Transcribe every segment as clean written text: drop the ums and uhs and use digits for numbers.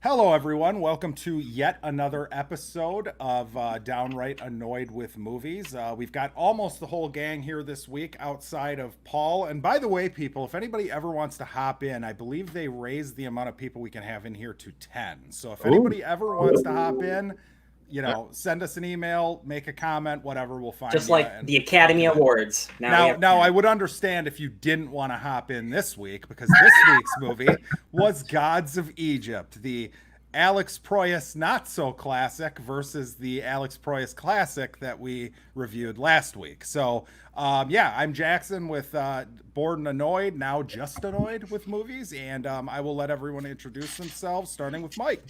Hello, everyone. Welcome to yet another episode of Downright Annoyed with Movies. We've got almost the whole gang here this week outside of Paul. And by the way, people, if anybody ever wants to hop in, I believe they raised the amount of people we can have in here to 10. So if anybody ever wants to hop in, send us an email, make a comment, whatever, we'll find just like the Academy Awards. Now, I would understand if you didn't want to hop in this week, because this week's movie was Gods of Egypt, the Alex Proyas not so classic versus the Alex Proyas classic that we reviewed last week. So, I'm Jackson with Bored and Annoyed, now just annoyed with movies, and I will let everyone introduce themselves, starting with Mike.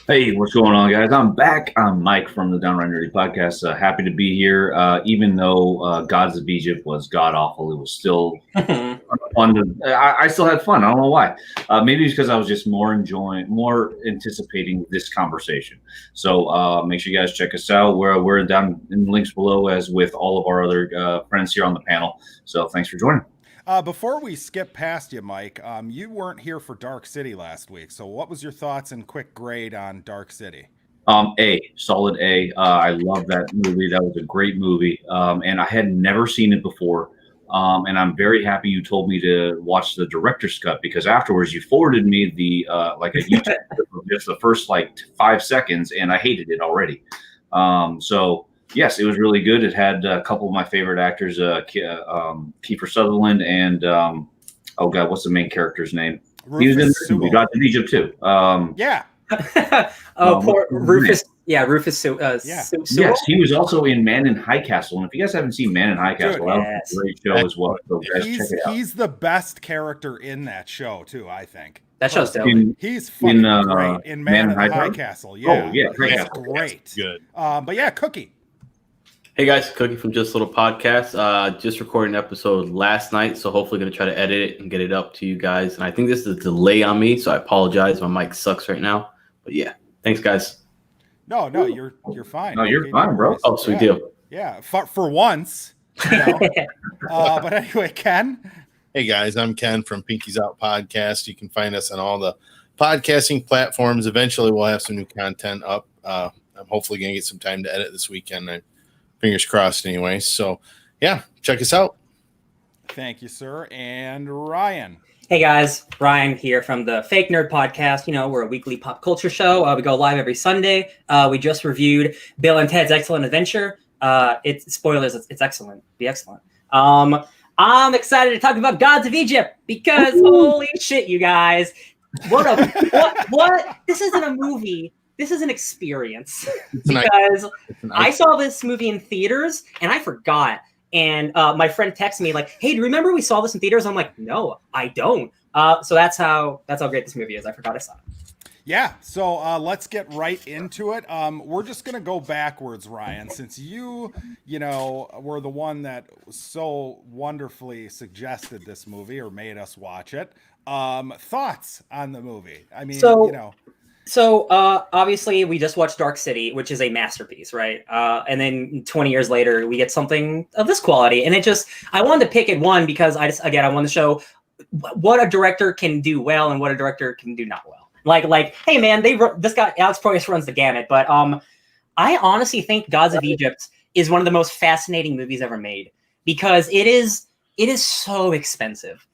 Hey, what's going on, guys? I'm back. I'm Mike from the Downright Nerdy podcast. Happy to be here. Even though Gods of Egypt was god-awful, it was still fun. I still had fun. I don't know why. Maybe it's because I was just more anticipating this conversation. So make sure you guys check us out. We're down in the links below, as with all of our other friends here on the panel. So thanks for joining. Before we skip past you, Mike, you weren't here for Dark City last week. So what was your thoughts and quick grade on Dark City? Solid A. I love that movie. That was a great movie. And I had never seen it before. And I'm very happy you told me to watch the director's cut, because afterwards you forwarded me the like a YouTube clip of just the first 5 seconds, and I hated it already. Yes, it was really good. It had a couple of my favorite actors, Kiefer Sutherland and what's the main character's name? He was in the Gods of Egypt too. Poor Rufus. Yeah, Rufus. Yes, he was also in Man in High Castle. And if you guys haven't seen Man in High Castle, that was a great show as well. So guys, check it out. He's the best character in that show too, I think. That show's dope. He's fucking great in Man in High Castle. Yeah, he's great. Good. Cookie. Hey guys, Cookie from Just a Little Podcast. Just recorded an episode last night, so hopefully going to try to edit it and get it up to you guys. And I think this is a delay on me, so I apologize. My mic sucks right now. But yeah, thanks guys. No, you're fine. No, you're fine, bro. Oh, sweet deal. Yeah, for once. But anyway, Ken. Hey guys, I'm Ken from Pinky's Out Podcast. You can find us on all the podcasting platforms. Eventually, we'll have some new content up. I'm hopefully going to get some time to edit this weekend. Fingers crossed anyway. So, yeah, check us out. Thank you, sir. And Ryan. Hey, guys. Ryan here from the Fake Nerd Podcast. We're a weekly pop culture show. We go live every Sunday. We just reviewed Bill and Ted's Excellent Adventure. Spoilers, it's excellent. Be excellent. I'm excited to talk about Gods of Egypt because holy shit, you guys. What? This isn't a movie. This is an experience because I saw this movie in theaters and I forgot. And my friend texted me like, "Hey, do you remember we saw this in theaters?" I'm like, "No, I don't." So that's how great this movie is. I forgot I saw it. Yeah. So let's get right into it. We're just gonna go backwards, Ryan, since you were the one that so wonderfully suggested this movie or made us watch it. Thoughts on the movie? I mean, So obviously we just watched Dark City, which is a masterpiece, right? And then 20 years later, we get something of this quality. And I wanted to pick it one because I want to show what a director can do well and what a director can do not well. Like, hey man, this guy, Alex Proyas runs the gamut. But I honestly think Gods of Egypt is one of the most fascinating movies ever made because it is so expensive.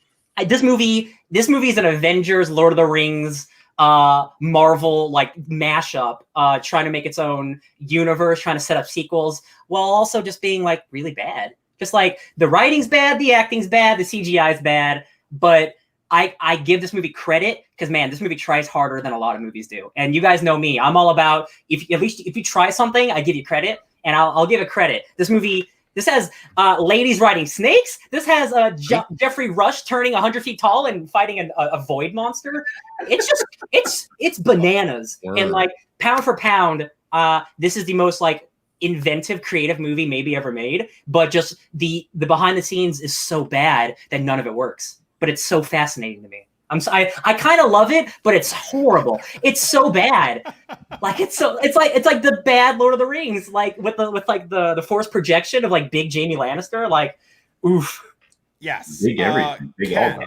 This movie is an Avengers, Lord of the Rings, Marvel mashup, trying to make its own universe, trying to set up sequels while also just being really bad. Just the writing's bad, the acting's bad, the CGI's bad, but I give this movie credit because man, this movie tries harder than a lot of movies do. And you guys know me, I'm all about if you try something, I give you credit, and I'll give it credit. This has ladies riding snakes. This has Jeffrey Rush turning 100 feet tall and fighting a void monster. It's bananas. And pound for pound, this is the most inventive, creative movie maybe ever made. But just the behind the scenes is so bad that none of it works. But it's so fascinating to me. I kind of love it, but it's horrible. It's so bad. It's like the bad Lord of the Rings, with the forced projection of big Jaime Lannister. Oof. Yes. Big everything. Big all.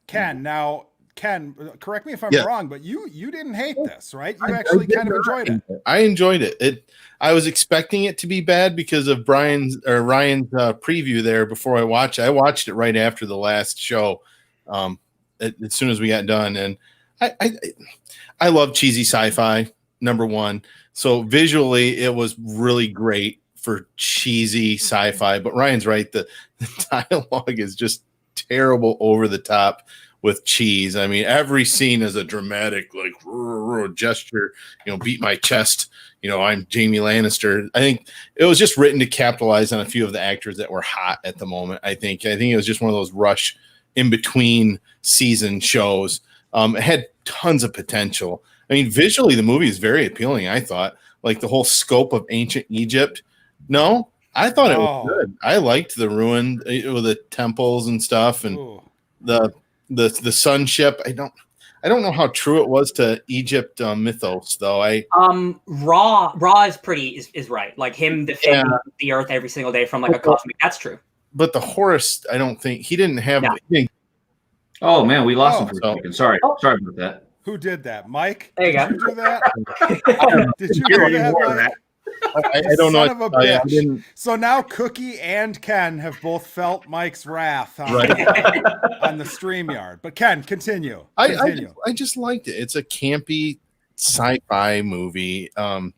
Ken, now Ken, correct me if I'm Yeah. wrong, but you didn't hate this, right? You actually kind of enjoyed it. I enjoyed it. I was expecting it to be bad because of Ryan's preview there before I watched it. I watched it right after the last show, as soon as we got done, and I love cheesy sci-fi. Number one, so visually it was really great for cheesy sci-fi. But Ryan's right; the dialogue is just terrible, over the top with cheese. I mean, every scene is a dramatic like gesture, beat my chest, I'm Jamie Lannister. I think it was just written to capitalize on a few of the actors that were hot at the moment. I think it was just one of those rush in between season shows. It had tons of potential. I mean, visually the movie is very appealing. I thought, like, the whole scope of ancient Egypt. No, I thought it was good. I liked the ruin with the temples and stuff, and the sun ship. I don't know how true it was to Egypt mythos, though. Ra is right. Like him defending the Earth every single day from like a cosmic. That's true. But the Horus, I don't think he didn't have. Yeah. Oh man, we lost him for a second. Sorry about that. Who did that, Mike? There you go. Did you do that? Did you do that, Mike? I don't know. Son of a bitch. So now Cookie and Ken have both felt Mike's wrath on the StreamYard. But Ken, continue. I just liked it. It's a campy sci-fi movie. I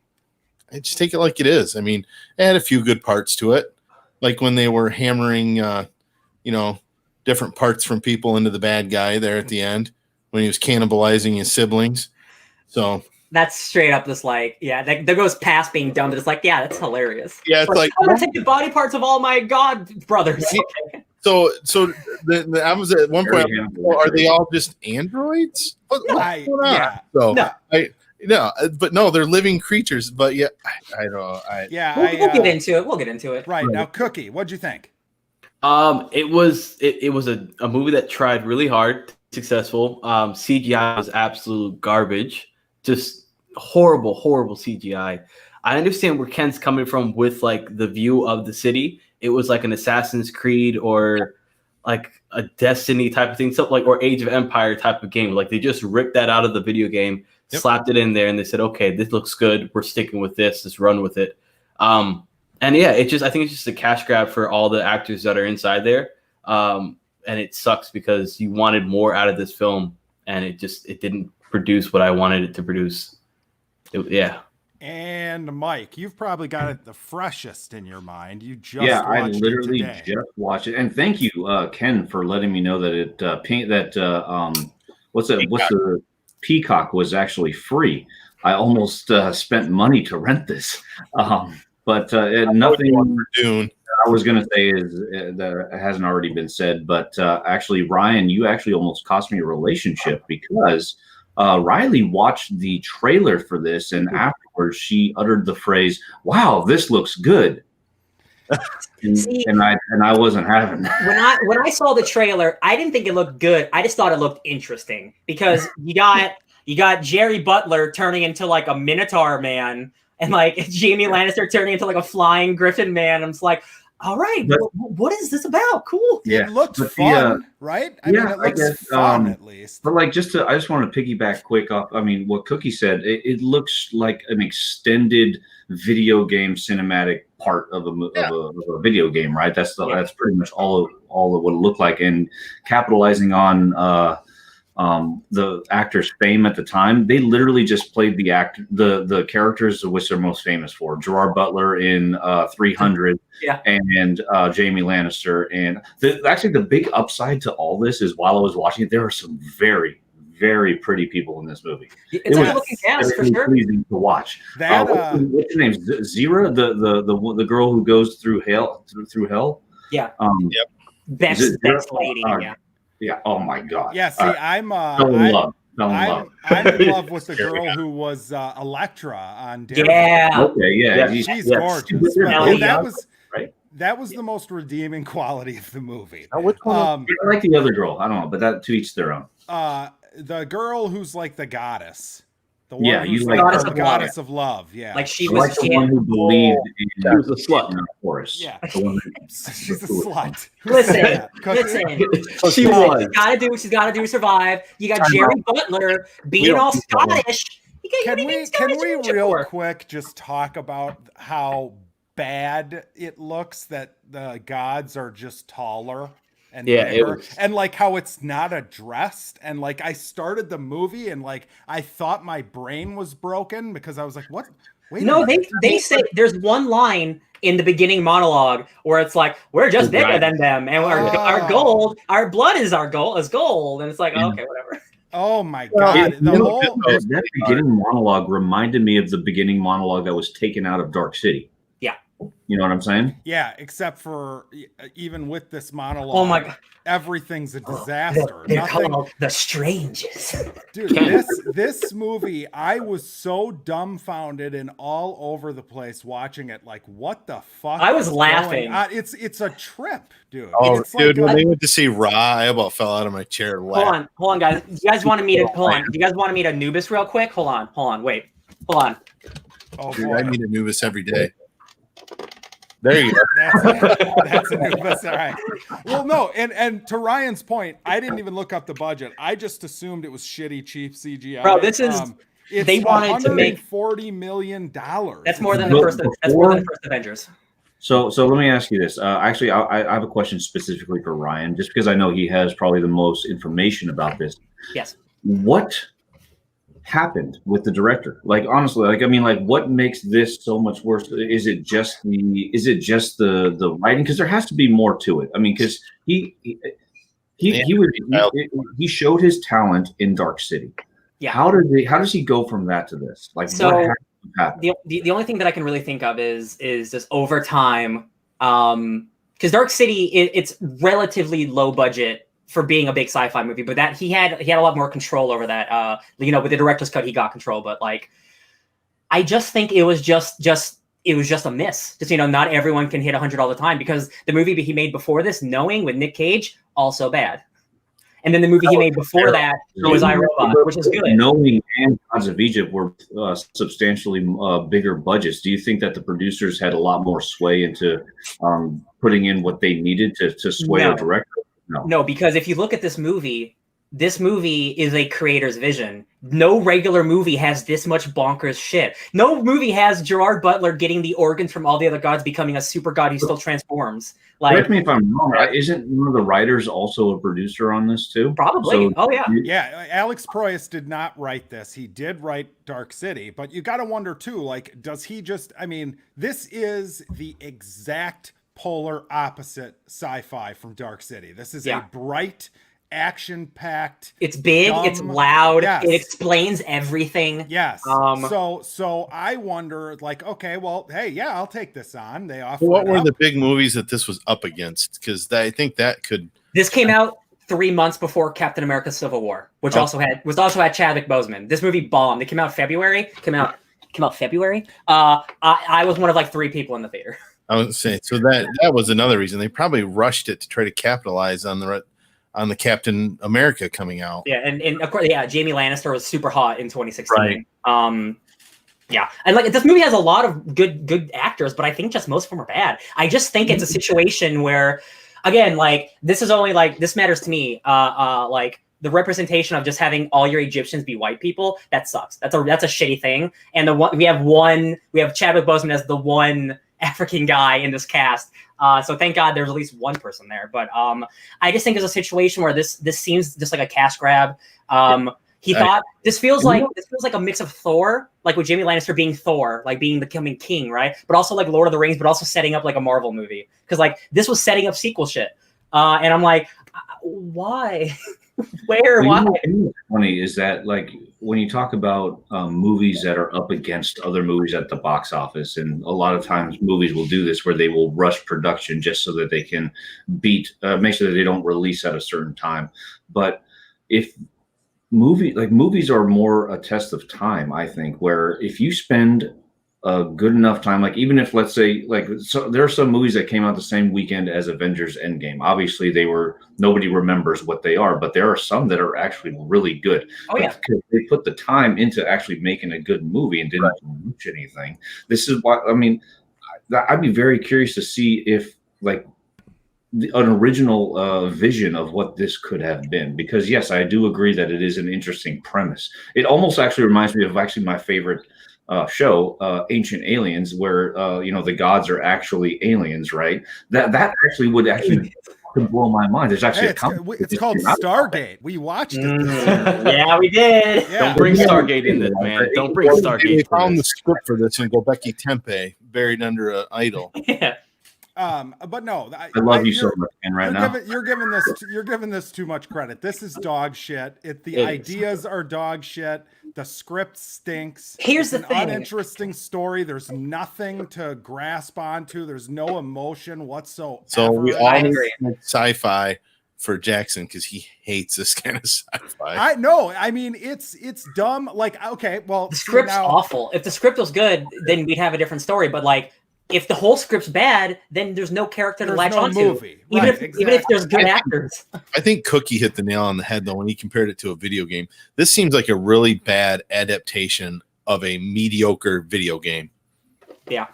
just take it like it is. I mean, it had a few good parts to it, like when they were hammering, different parts from people into the bad guy there at the end when he was cannibalizing his siblings. So. That's straight up just like, that goes past being dumb, but it's like, yeah, that's hilarious. Yeah, it's like I'm gonna take the body parts of all my god brothers. So I was at one point. Are they all just androids? What's going on? Yeah. So but no, they're living creatures. But yeah, I don't know. We'll get into it. We'll get into it. Right now, Cookie, what'd you think? It was a movie that tried really hard, successful. CGI was absolute garbage. Just horrible CGI. I understand where Ken's coming from with like the view of the city. It was like an Assassin's Creed or like a Destiny type of thing, something like, or Age of Empire type of game. Like they just ripped that out of the video game, slapped it in there, and they said, okay, this looks good. We're sticking with this. Let's run with it. And yeah, I think it's just a cash grab for all the actors that are inside there. And it sucks because you wanted more out of this film, and it didn't produce what I wanted it to produce. And Mike, you've probably got it the freshest in your mind. You just I watched literally it today. just watched it, and thank you, Ken, for letting me know that what's the Peacock was actually free. I almost spent money to rent this, but nothing. Dune. I was going to say is that it hasn't already been said, but actually, Ryan, you actually almost cost me a relationship because Riley watched the trailer for this, and afterwards she uttered the phrase, "Wow, this looks good." and I wasn't having that. When I saw the trailer, I didn't think it looked good. I just thought it looked interesting because you got Jerry Butler turning into like a Minotaur man, and like Jamie Lannister turning into like a flying Griffin man. I'm just like, all right, what is this about? Cool. Yeah, it looked fun, right? I mean, it looks fun at least. But like, I just want to piggyback quick off. I mean, what Cookie said. It looks like an extended video game cinematic part of a video game, right? That's pretty much all of what it looked like, and capitalizing on the actor's fame at the time. They literally just played the characters of which they're most famous for. Gerard Butler in 300, and Jamie Lannister. And actually, the big upside to all this is while I was watching it, there were some very, very pretty people in this movie. It's a good-looking cast for sure. Pleasing to watch. What's her name? Zira, the girl who goes through hell. Through hell. Yeah. Best lady. Yeah. Oh my God. Yeah. See, I'm in love with the girl who was Electra on Daredevil. Yeah. Okay. Yeah. She's gorgeous. That was the most redeeming quality of the movie. Which one? I like the other girl. I don't know, but that to each their own. The girl who's like the goddess. The one Yeah, who's you like Goddess the of goddess of love. Yeah. Like she I was like the one who believed in She was a slut. Chorus. Yeah. The one that- She's a slut. Listen, Yeah, Cookie. listen. She She's was. gotta do what she's gotta do to survive. You got Time Jerry out. Butler We being don't all need that one. Scottish. What do you mean Can Scottish we Egypt real for? quick just talk about how bad it looks that the gods are just taller and Yeah, it bigger, was- and like how it's not addressed, and like I started the movie and like I thought my brain was broken because I was like, what? Wait, No, a minute. they say there's one line in the beginning monologue where it's like, we're just bigger Right. than them, and our blood is gold, and it's like, okay, whatever. Oh my Well, god, You the know, whole that beginning monologue reminded me of the beginning monologue that was taken out of Dark City. Yeah. You know what I'm saying? yeah, except for even with this monologue, Oh my god, everything's a disaster. they're Nothing, called the Strangers. dude. This movie, I was so dumbfounded and all over the place watching it. Like, what the fuck? I was is laughing. going on? It's a trip, dude. Oh, It's dude, like when they went to see Raw, I about fell out of my chair. Hold on, guys. You guys want to meet Anubis real quick? Hold on, wait. Hold on. oh Dude, boy. I meet Anubis every day. There you go. That's Anubis. All right. Well, no, and to Ryan's point, I didn't even look up the budget. I just assumed it was shitty, cheap CGI. Bro, this is it's they wanted to make $140 million. that's more than the first. That's more than the first Avengers. So let me ask you this. Actually, I have a question specifically for Ryan, just because I know he has probably the most information about this. Yes. What happened with the director? Like, honestly, like, I mean, like, what makes this so much worse? Is it just the writing? Because there has to be more to it. I mean, because he showed his talent in Dark City. Yeah. How does he go from that to this? Like, So, what happened? The only thing that I can really think of is just over time, because Dark City it's relatively low budget for being a big sci-fi movie, but that he had a lot more control over that. With the director's cut, he got control, but like, I just think it was just a miss. Just not everyone can hit 100 all the time, because the movie he made before this, Knowing, with Nick Cage, also bad. And then the movie he made before that was iRobot, which is good. Knowing and Gods of Egypt were substantially bigger budgets. Do you think that the producers had a lot more sway into putting in what they needed to sway a director? No, because if you look at this movie is a creator's vision. No regular movie has this much bonkers shit. No movie has Gerard Butler getting the organs from all the other gods, becoming a super god who still transforms. Like, correct me if I'm wrong. Isn't one of the writers also a producer on this too? Probably. So, oh yeah. Yeah, Alex Proyas did not write this. He did write Dark City, but you got to wonder too, like, does he just, I mean, this is the exact polar opposite sci-fi from Dark City. This is a bright, action-packed. It's big, dumb, it's loud, yes. it explains everything. Yes. So I wonder, like, okay, well, hey, yeah, I'll take this on. They offer. What were the big movies that this was up against? Because I think that could. This came out 3 months before Captain America: Civil War, which also had Chadwick Boseman. This movie bombed. It came out February. Came out February. I was one of like 3 people in the theater. I would say so that was another reason they probably rushed it to try to capitalize on the Captain America coming out. Yeah, and of course, Jamie Lannister was super hot in 2016. Right. Yeah, and like this movie has a lot of good actors, but I think just most of them are bad. I just think it's a situation where, again, like this is only like this matters to me. Like the representation of just having all your Egyptians be white people, that sucks. That's a shitty thing. And we have Chadwick Boseman as the one African guy in this cast. So thank God there's at least one person there. But I just think it's a situation where this seems just like a cash grab. He thought this feels like a mix of Thor, like with Jamie Lannister being Thor, like becoming king, right? But also like Lord of the Rings, but also setting up like a Marvel movie, because like this was setting up sequel shit. And I'm like, why? Where? Why? What's funny is that, like, when you talk about movies that are up against other movies at the box office, and a lot of times movies will do this where they will rush production just so that they can make sure that they don't release at a certain time. But if movies are more a test of time, I think, where if you spend a good enough time. Like even if let's say so there are some movies that came out the same weekend as Avengers Endgame. Obviously nobody remembers what they are, but there are some that are actually really good. Oh yeah, because they put the time into actually making a good movie and didn't lose anything. This is why I'd be very curious to see if like an original vision of what this could have been, because yes, I do agree that it is an interesting premise. It almost actually reminds me of actually my favorite show, Ancient Aliens, where the gods are actually aliens, right? That actually would actually blow my mind. There's actually it's called Stargate. We watched it. Yeah, we did. Yeah. Don't bring Stargate in this, man. Don't bring Stargate. They found the script for this in Gobekli Tepe, buried under an idol. Yeah. But no, I love you so much, Ken, right now. You're giving this too much credit. This is dog shit. The ideas are dog shit. The script stinks. Here's it's the thing. Uninteresting story. There's nothing to grasp onto. There's no emotion whatsoever. So we all agree. sci-fi for Jackson because he hates this kind of sci-fi. I know. I mean, it's dumb. Like, okay, well, The script's awful. If the script was good, then we'd have a different story. But like, if the whole script's bad, then there's no character to latch onto. Movie. Even if there's good actors. I think Cookie hit the nail on the head though when he compared it to a video game. This seems like a really bad adaptation of a mediocre video game. Yeah.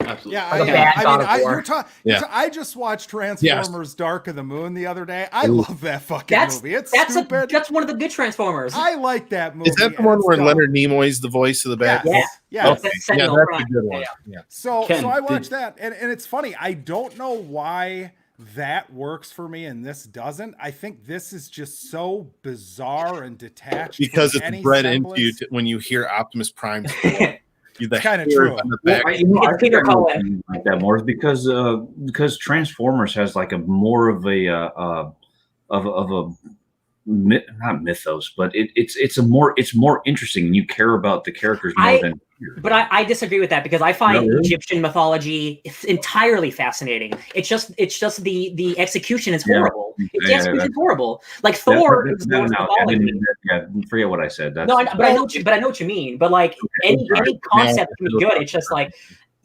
Absolutely. Yeah, Yeah. I just watched Transformers: Dark of the Moon the other day. I love that fucking movie. It's stupid. That's one of the good Transformers. I like that movie. Is that the one where Leonard Nimoy's the voice of the bad guy? Yeah. Okay. That's a good one. Yeah. So I watched that, and it's funny. I don't know why that works for me and this doesn't. I think this is just so bizarre and detached because it's bred into you when you hear Optimus Prime. Kind of true. I think like that more because Transformers has like a more of a not mythos, but it's more interesting, and you care about the characters more than. But I disagree with that because I find Egyptian mythology entirely fascinating. It's just the execution is horrible. The execution is horrible. Like Thor is Norse mythology. Forget what I said. But I know what you mean. But like any concept can be good. It's just like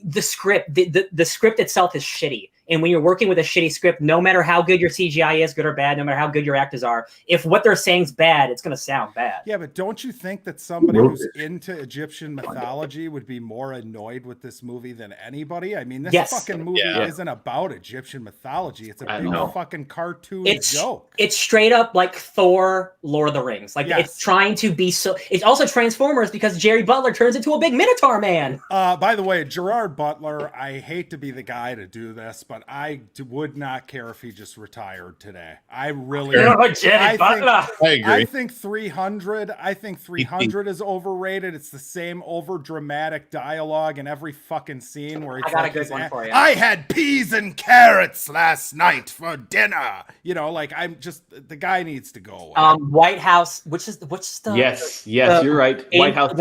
the script. The script itself is shitty. And when you're working with a shitty script, no matter how good your CGI is, good or bad, no matter how good your actors are, if what they're saying is bad, it's going to sound bad. Yeah, but don't you think that somebody who's into Egyptian mythology would be more annoyed with this movie than anybody? I mean, this fucking movie isn't about Egyptian mythology. It's a big fucking cartoon joke. It's straight up like Thor, Lord of the Rings. Like it's trying to be so. It's also Transformers because Jerry Butler turns into a big Minotaur man. By the way, Gerard Butler, I hate to be the guy to do this, but I would not care if he just retired today. I really, I agree. I think 300. I think 300 is overrated. It's the same over dramatic dialogue in every fucking scene where I got a good one for you. I had peas and carrots last night for dinner. You know, like I'm just the guy needs to go away. White House, what's the yes, you're right. White House.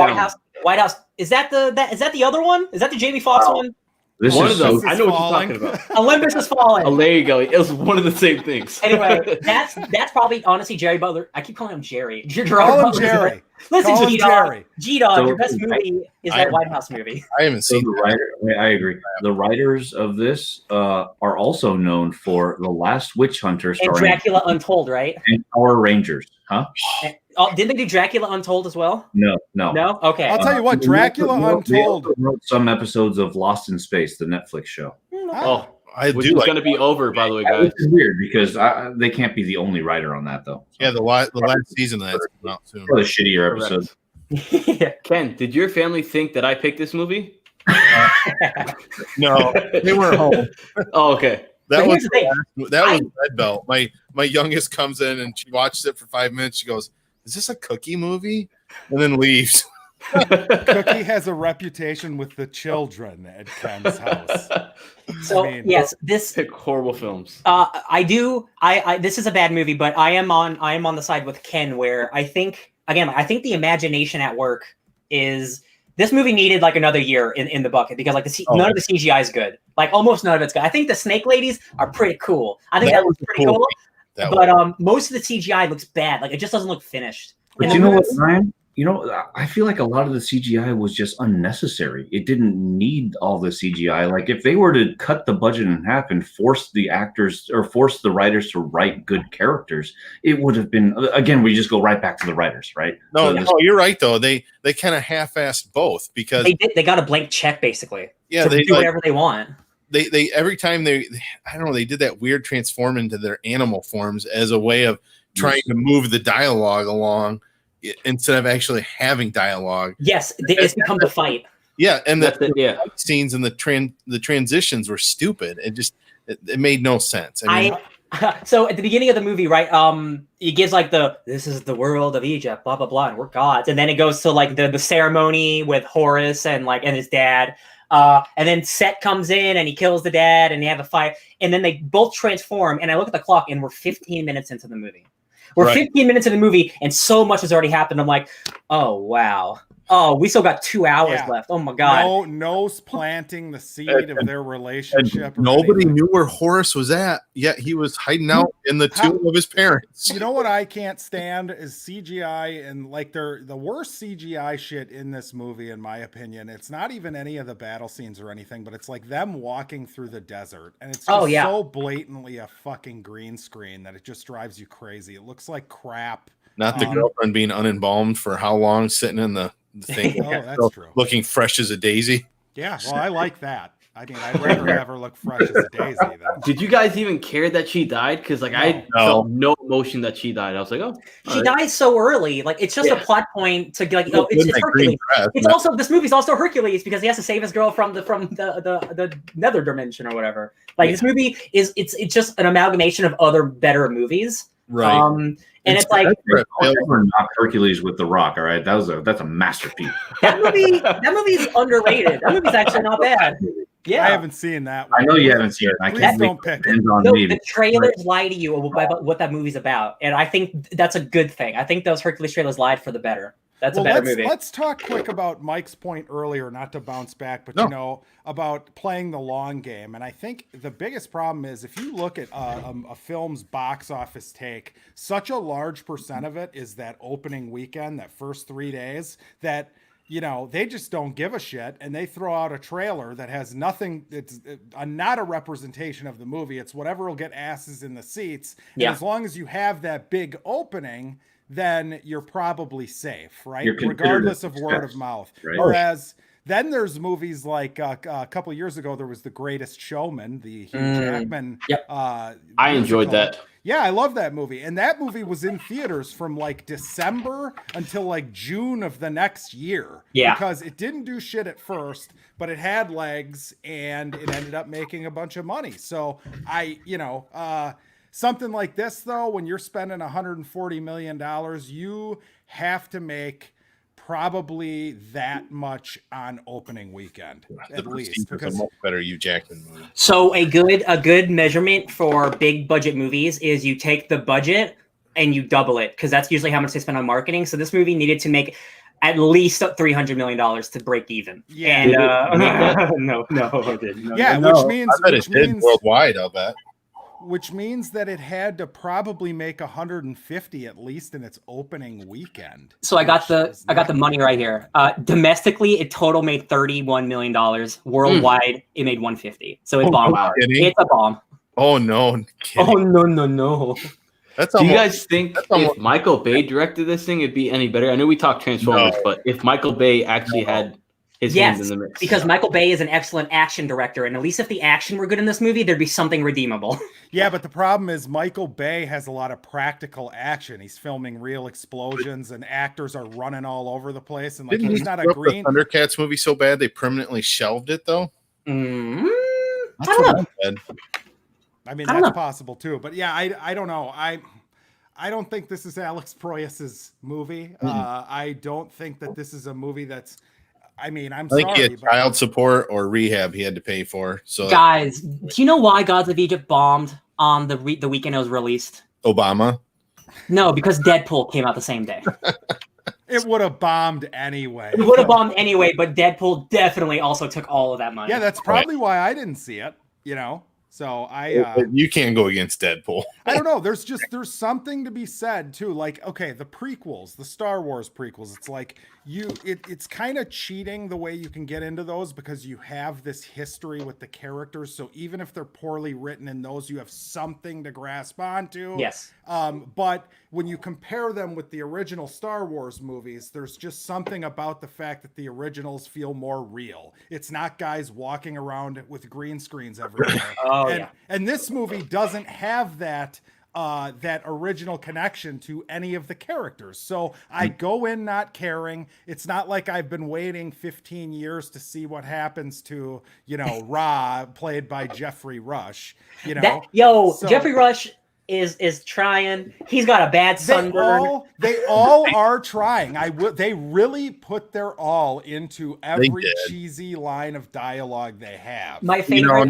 Is that the other one? Is that the Jamie Foxx one? This one is of those. so I know what you're talking about. Olympus Has Fallen. Oh, there you go. It was one of the same things. Anyway, that's probably honestly Jerry Butler. I keep calling him Jerry. Call him Jerry. Listen, Call him Jerry. G-Dog, your best movie is that White House movie. I haven't seen the writer. I agree. The writers of this are also known for The Last Witch Hunter, and Dracula Untold, right? And Power Rangers, huh? Didn't they do Dracula Untold as well? No. Okay. I'll tell you what, Dracula Untold. They wrote some episodes of Lost in Space, the Netflix show. Which is going to be over, by the way, guys. It's weird because they can't be the only writer on that, though. Yeah, the last season of that's coming out soon. What a shittier episode. Ken, did your family think that I picked this movie? No, they weren't home. Oh, okay. That was Red Belt. My youngest comes in and she watches it for 5 minutes. She goes, "Is this a Cookie movie?" And then leaves. Cookie has a reputation with the children at Ken's house. So yes, this pick horrible films. This is a bad movie, but I am on the side with Ken where I think the imagination at work is this movie needed like another year in the bucket because like none of the CGI is good. Like almost none of it's good. I think the snake ladies are pretty cool. I think that looks pretty cool. But most of the CGI looks bad. Like it just doesn't look finished. But you know what, Ryan? You know, I feel like a lot of the CGI was just unnecessary. It didn't need all the CGI. Like if they were to cut the budget in half and force the actors or force the writers to write good characters, it would have been, again, we just go right back to the writers, right? No, you're right though. They kind of half-assed both because they got a blank check basically. Yeah, to they do whatever they want. They every time I don't know, they did that weird transform into their animal forms as a way of trying to move the dialogue along instead of actually having dialogue. Yes, it's become the fight. Yeah, and the fight scenes and the transitions were stupid. It made no sense. I mean, so at the beginning of the movie, right? It gives like this is the world of Egypt, blah blah blah, and we're gods, and then it goes to like the ceremony with Horus and his dad. And then Set comes in and he kills the dad and they have a fight, and then they both transform. And I look at the clock and we're 15 minutes into the movie. We're 15 minutes into the movie and so much has already happened. I'm like, oh wow. Oh, we still got 2 hours left. Oh my god. No planting the seed of their relationship. Nobody knew where Horus was at, yet he was hiding out in the tomb of his parents. You know what I can't stand is CGI, and like the worst CGI shit in this movie, in my opinion. It's not even any of the battle scenes or anything, but it's like them walking through the desert, and it's just so blatantly a fucking green screen that it just drives you crazy. It looks like crap. Not the girlfriend being unembalmed for how long, sitting in the thing. Oh, that's true. Looking fresh as a daisy. Yeah, well, I like that. I mean, I'd rather have her look fresh as a daisy. Did you guys even care that she died? Because I felt no emotion that she died. I was like, oh, she dies so early. Like it's just a plot point to like. No, it's Hercules. It's also this movie's also Hercules because he has to save his girl from the nether dimension or whatever. Like this movie is it's just an amalgamation of other better movies. Right. And it's like not Hercules with the Rock. All right, that's a masterpiece. that movie's underrated. That movie's actually not bad. Yeah, I haven't seen that one. I know you haven't seen it. I can't don't pick it. The trailers lie to you about what that movie's about, and I think that's a good thing. I think those Hercules trailers lied for the better. That's a better movie. Let's talk quick about Mike's point earlier, not to bounce back, but about playing the long game. And I think the biggest problem is if you look at a film's box office take, such a large percent of it is that opening weekend, that first 3 days, that they just don't give a shit, and they throw out a trailer that has nothing. It's not a representation of the movie. It's whatever will get asses in the seats. And as long as you have that big opening, then you're probably safe, right? Regardless of word of mouth. Right? Whereas then there's movies like a couple years ago, there was The Greatest Showman, the Hugh Jackman. I enjoyed that. Yeah, I love that movie. And that movie was in theaters from like December until like June of the next year. Yeah. Because it didn't do shit at first, but it had legs and it ended up making a bunch of money. So something like this, though, when you're spending $140 million, you have to make probably that much on opening weekend, at least. Because a much better Hugh Jackman movie. So a good measurement for big budget movies is you take the budget and you double it, because that's usually how much they spend on marketing. So this movie needed to make at least $300 million to break even. Yeah. And no, it didn't. Yeah, which means I bet it did worldwide. I'll bet. Which means that it had to probably make 150 at least in its opening weekend. So I got the money right here. Domestically, it total made $31 million. Worldwide, it made 150. So it bombed. Wow. It's a bomb. Oh no! Oh no! Do you guys think if Michael Bay directed this thing, it'd be any better? I know we talked Transformers, but if Michael Bay actually had his hands in the mix. Because Michael Bay is an excellent action director, and at least if the action were good in this movie, there'd be something redeemable. Yeah, but the problem is Michael Bay has a lot of practical action. He's filming real explosions, and actors are running all over the place. And like, he's not a green. The Thundercats movie so bad they permanently shelved it, though. I don't know. I mean, that's possible too. But yeah, I don't know. I don't think this is Alex Proyas's movie. I don't think that this is a movie that's. I mean, I think he had child support or rehab he had to pay for. So, guys, do you know why Gods of Egypt bombed on the weekend it was released? Obama? No, because Deadpool came out the same day. It would have bombed anyway. It would have bombed anyway, but Deadpool definitely also took all of that money. Yeah, that's probably why I didn't see it. So you can't go against Deadpool. I don't know. There's something to be said too. Like, okay, the prequels, the Star Wars prequels, it's like it's kind of cheating the way you can get into those because you have this history with the characters. So even if they're poorly written in those, you have something to grasp onto. Yes. But when you compare them with the original Star Wars movies, there's just something about the fact that the originals feel more real. It's not guys walking around with green screens everywhere. And this movie doesn't have that original connection to any of the characters. So I go in not caring. It's not like I've been waiting 15 years to see what happens to, Ra, played by Jeffrey Rush. Jeffrey Rush is trying. He's got a bad sunburn. They all are trying. They really put their all into every cheesy line of dialogue they have. My favorite.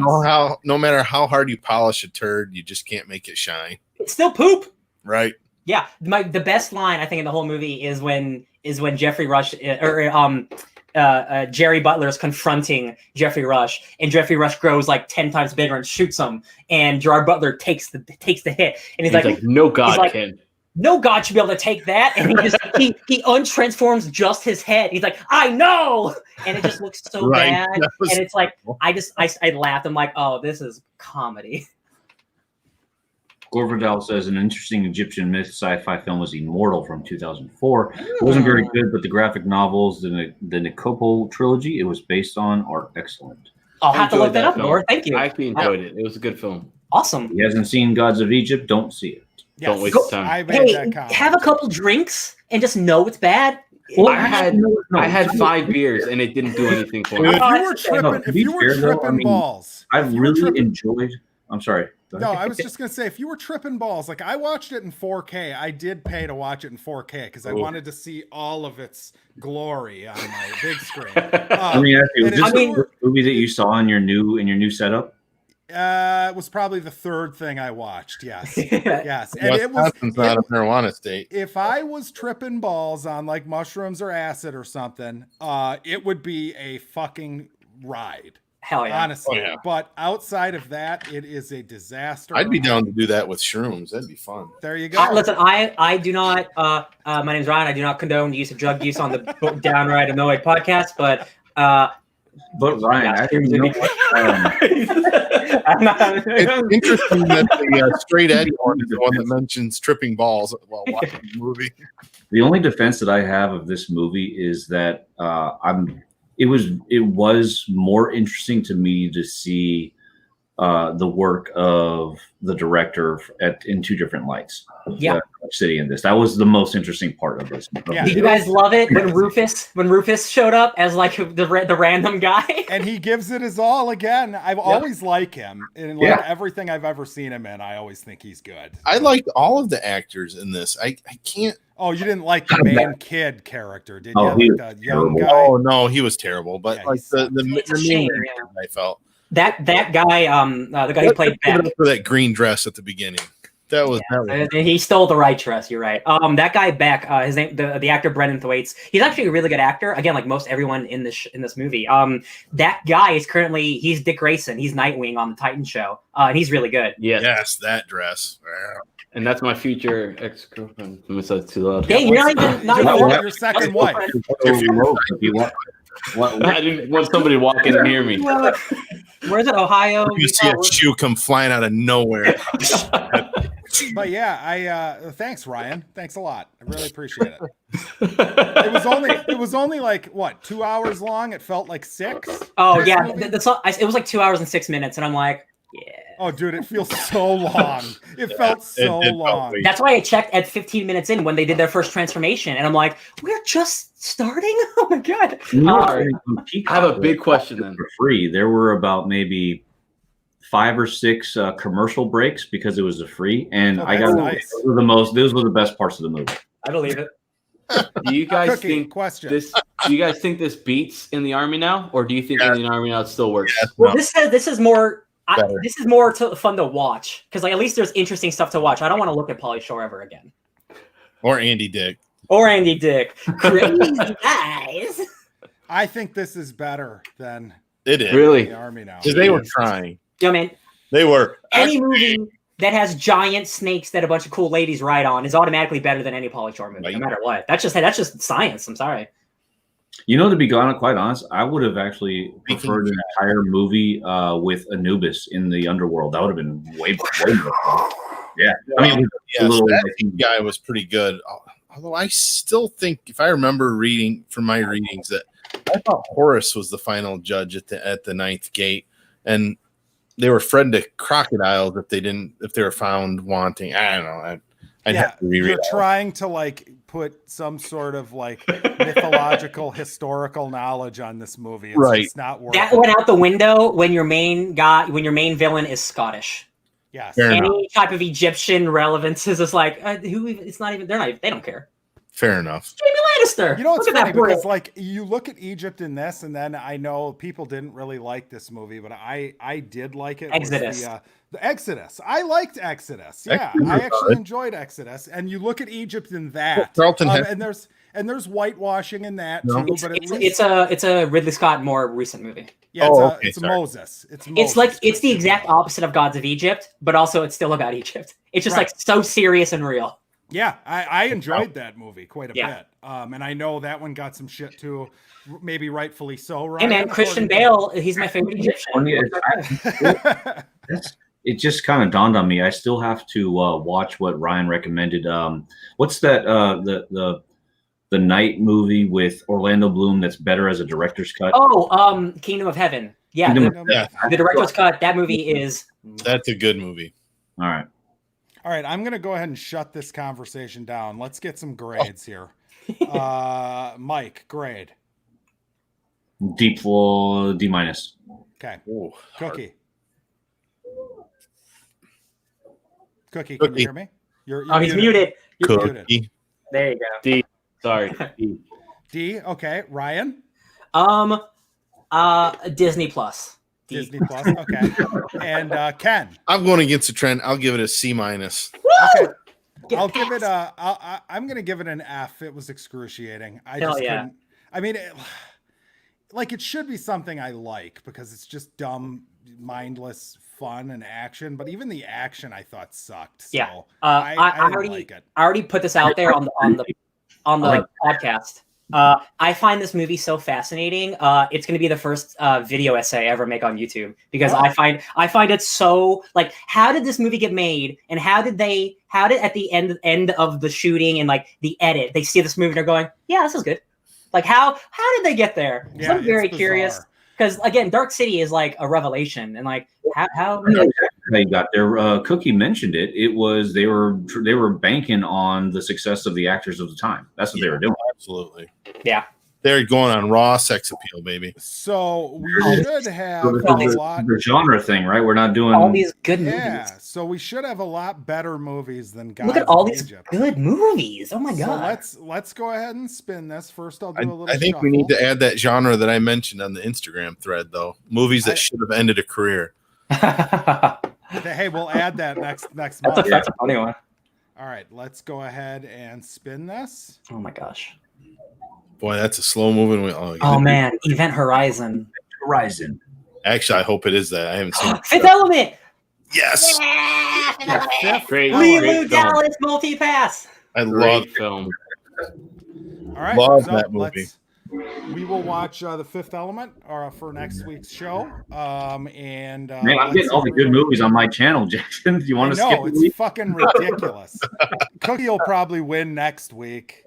No matter how hard you polish a turd, you just can't make it shine. It's still poop. Right. Yeah. The best line I think in the whole movie is when Jeffrey Rush Jerry Butler is confronting Jeffrey Rush, and Jeffrey Rush grows like 10 times bigger and shoots him, and Gerard Butler takes the hit, and he's like, no God can. No God should be able to take that, and he untransforms just his head. He's like, I know, and it just looks so bad, and it's like I laughed. I'm like, oh, this is comedy. Gore Vidal says an interesting Egyptian myth sci-fi film was Immortal from 2004. It wasn't very good, but the graphic novels, the Nicopo trilogy it was based on are excellent. I'll have to look that up more. Thank you. I actually enjoyed it. It was a good film. Awesome. If he hasn't seen Gods of Egypt, don't see it. Yes. Don't waste time. Have a couple drinks and just know it's bad. Well, I had 5 beers and it didn't do anything for me. If you were tripping balls, I've really enjoyed. I'm sorry. No, I was just going to say, if you were tripping balls, like I watched it in 4K. I did pay to watch it in 4K because I wanted to see all of its glory on my big screen. Let me ask you, was this the movie that you saw in your new setup? It was probably the third thing I watched. Yes. Yes. And Wisconsin's not a marijuana state. If I was tripping balls on like mushrooms or acid or something, it would be a fucking ride. Hell yeah. Honestly. But outside of that, it is a disaster. I'd be down to do that with shrooms. That'd be fun. There you go. Listen, I do not, my name's Ryan. I do not condone the use of drug use on the Downright Annoyed podcast, but Ryan, it's interesting that the straight Eddie one is the one that mentions tripping balls while watching the movie. The only defense that I have of this movie is that it was more interesting to me to see the work of the director in 2 different lights. Yeah, City in this. That was the most interesting part of this. Yeah. Did you guys love it when Rufus showed up as like the random guy? And he gives it his all again. I've always liked him in everything I've ever seen him in. I always think he's good. I liked all of the actors in this. I can't. Oh, you didn't like the main kid character, did you? Like the young guy? Oh no, he was terrible. But like the main character, I felt that guy, the guy who played Beck for that green dress at the beginning. That was he stole the right dress. You're right. That guy Beck, his name, the actor Brendan Thwaites. He's actually a really good actor. Again, like most everyone in this movie. That guy is he's Dick Grayson. He's Nightwing on the Titans show, and he's really good. Yes, that dress. And that's my future ex-girlfriend. I said it too loud. Dang, you're not even your second wife. I didn't want somebody walking near me. Where's it, Ohio? You see a shoe come flying out of nowhere. But yeah, thanks, Ryan. Thanks a lot. I really appreciate it. It was only like what, 2 hours long? It felt like 6. Oh yeah, it was like 2 hours and 6 minutes, and I'm like, yeah. Oh, dude, it feels so long. It felt so long. That's why I checked at 15 minutes in when they did their first transformation, and I'm like, we're just starting? Oh my god. I have a big question then. For free, there were about maybe 5 or 6 commercial breaks because it was a free, and I got nice. Those were the best parts of the movie. I believe it. Do you guys think this? Do you guys think this beats In the Army Now, or do you think In the Army Now it still works? Well, this is more. This is more fun to watch because like at least there's interesting stuff to watch. I don't want to look at Pauly Shore ever again. Or Andy Dick. Crazy guys. I think this is better than it is really The Army Now because they were trying. Yeah, man. They were. Any movie that has giant snakes that a bunch of cool ladies ride on is automatically better than any Pauly Shore movie, Right. no matter what. That's just science. I'm sorry. To be quite honest, I would have actually preferred an entire movie with Anubis in the underworld. That would have been way more fun. Yeah. I mean, that guy was pretty good. Although I still think, if I remember reading from my readings, that I thought Horus was the final judge at the ninth gate, and they were fed to crocodiles if they were found wanting. I don't know. I'd have to reread. You're trying to like put some sort of like mythological historical knowledge on this movie. It's not working. That went out the window when your main villain is Scottish. Yes. Fair Any enough. type of Egyptian relevance is just like it's not even. They don't care. Fair enough. Jamie Lannister. You know what's Look at funny? that boy. Because like you look at Egypt in this, and then I know people didn't really like this movie, but I did like it. Exodus. The Exodus. I liked Exodus. Yeah, Exodus I was actually good. enjoyed Exodus. And you look at Egypt in that, Charlton Heston. and there's whitewashing in that No. too. But at least, It's a Ridley Scott more recent movie. yeah, it's sorry. Moses. It's Moses. It's like it's the exact opposite of Gods of Egypt, but also it's still about Egypt. It's just like so serious and real. Yeah, I enjoyed that movie quite a Yeah. bit. And I know that one got some shit too, maybe rightfully so. Right? Hey man, Christian Bale, he's my favorite Egyptian. It just kind of dawned on me. I still have to watch what Ryan recommended. What's that? The Night movie with Orlando Bloom that's better as a director's cut. Oh, Kingdom of Heaven. Yeah, the director's cut. That movie is. That's a good movie. All right. All right, I'm gonna go ahead and shut this conversation down. Let's get some grades here. Mike, grade. D+. Okay. Ooh, Cookie. Cookie, can you hear me? You're He's muted. You're muted. Cookie. There you go. D. Sorry. D. D. Okay. Ryan. Disney Plus. D. Disney Plus. Okay. And Ken. I'm going against the trend. I'll give it a C-. Okay. Get I'll past. give it I'm gonna give it an F. It was excruciating. I Hell just yeah. couldn't. I mean, it should be something I like because it's just dumb, mindless fun and action. But even the action I thought sucked. So Yeah. I didn't already like it. I already put this out there on the podcast. I find this movie so fascinating. It's going to be the first video essay I ever make on YouTube because I find it so like, how did this movie get made, and how did at the end of the shooting and like the edit they see this movie and they're going, yeah, this is good. Like how did they get there? Yeah, I'm very it's curious bizarre. because again, Dark City is like a revelation, and like how I know exactly how you got there. Cookie mentioned it. It was they were banking on the success of the actors of the time. That's what they were doing. Absolutely. Yeah. They're going on raw sex appeal, baby. So we should have So a this is lot. the genre thing, right? We're not doing all these good Yeah, movies. so we should have a lot better movies than Gods Look at all of these Egypt. good movies. Oh my So god. let's go ahead and spin this. First, I'll do a little. I think we need to add that genre that I mentioned on the Instagram thread, though. Movies that should have ended a career. Hey, we'll add that next month. That's a funny one. All right, let's go ahead and spin this. Oh my gosh. Boy, that's a slow moving wheel. Oh man, Event Horizon. Horizon. Actually, I hope it is that. I haven't seen it. Fifth Element. Yes. Yeah, Fifth Element. Fifth Great. Element. Lulu Great film. Dallas multi-pass. I love Great film. All right, Love so that movie. we will watch The Fifth Element for next week's show. And Man, I'm getting all the good movies on my channel, Jackson. Do you want to skip No, a it's week? fucking ridiculous. Cookie will probably win next week.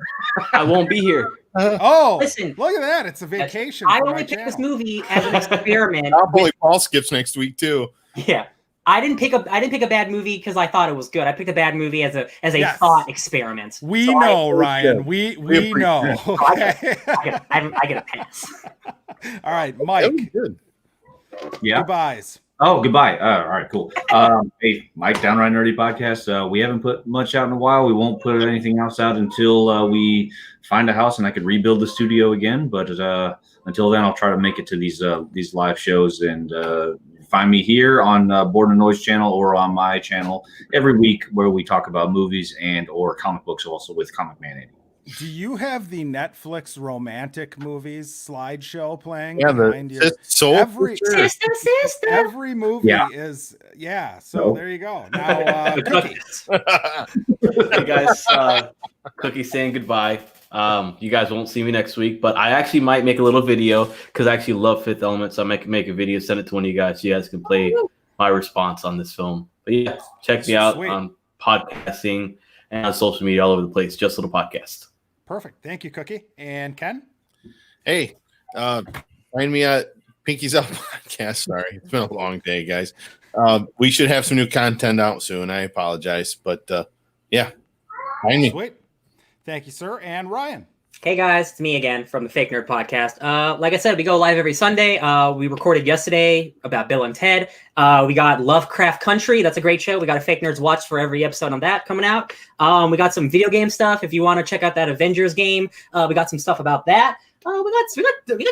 I won't be here. Oh, Listen, look at that! It's a vacation. I for only my picked this channel. movie as an experiment. Probably Paul skips next week too. Yeah. I didn't pick a bad movie because I thought it was good. I picked a bad movie as a Yes. thought experiment. We So know, I- Ryan. We know. Okay. I get a pass. All right, That Mike. was good. Yeah. Goodbyes. Oh, goodbye. All right, cool. Hey, Mike, Downright Nerdy podcast. We haven't put much out in a while. We won't put anything else out until we find a house and I can rebuild the studio again. But until then, I'll try to make it to these live shows and find me here on Board and Noise channel or on my channel every week where we talk about movies and or comic books, also with Comic Man 80. Do you have the Netflix romantic movies slideshow playing Yeah, behind the you? soul. Every- for sure. Sister. Every movie Yeah. is So No. there you go. Now, Cookie. Hey guys, Cookie saying goodbye. You guys won't see me next week, but I actually might make a little video because I actually love Fifth Element, so I might make a video, send it to one of you guys so you guys can play my response on this film. But yeah, check me out Sweet. on podcasting and on social media all over the place. Just Little Podcast. Perfect. Thank you, Cookie. And Ken? Hey, find me at Pinky's Out Podcast. Sorry, it's been a long day, guys. We should have some new content out soon. I apologize, but yeah, find me. Sweet. Thank you, sir. And Ryan? Hey guys, it's me again from the Fake Nerd Podcast. Like I said, we go live every Sunday. We recorded yesterday about Bill and Ted. We got Lovecraft Country. That's a great show. We got a Fake Nerds Watch for every episode on that coming out. We got some video game stuff. If you want to check out that Avengers game, we got some stuff about that. We got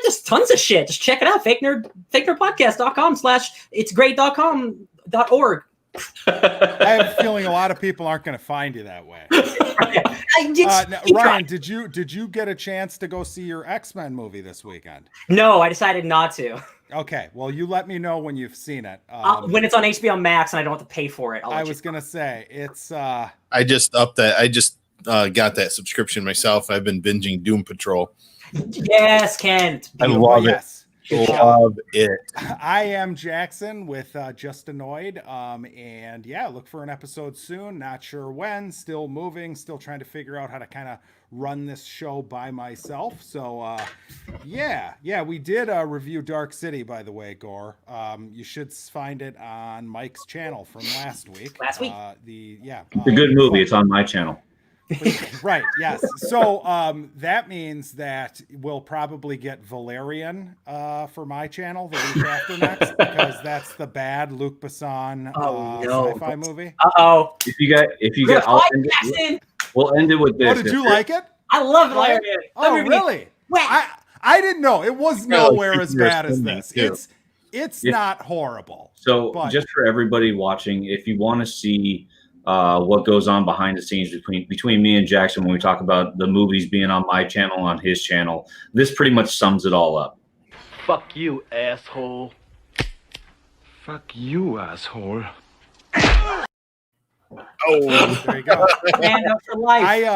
just tons of shit. Just check it out. fakenerdpodcast.com/itsgreat.org. I have a feeling a lot of people aren't going to find you that way. Now, Ryan, did you get a chance to go see your X-Men movie this weekend? No, I decided not to. Okay, well, you let me know when you've seen it. When it's on HBO Max and I don't have to pay for it. I was going to say, it's... I just upped that. I just got that subscription myself. I've been binging Doom Patrol. Yes, Ken. I love it. Yes. Love it. I am Jackson with Just Annoyed. And yeah, look for an episode soon. Not sure when. Still moving. Still trying to figure out how to kind of run this show by myself. So yeah, we did review Dark City, by the way, Gore. You should find it on Mike's channel from last week. Last week? It's a good movie. It's on my channel. Right, yes. So that means that we'll probably get Valerian for my channel the week after next, because that's the bad Luc Besson sci-fi movie. Uh-oh. If you got, we'll end it with this. Oh, did you like it? I love Valerian. Oh, really? I didn't know. It was nowhere as bad as this. It's not horrible. So just for everybody watching, if you want to see what goes on behind the scenes between me and Jackson when we talk about the movies being on my channel, on his channel, this pretty much sums it all up. Fuck you, asshole. Fuck you, asshole. Oh, there you go. Stand up for life.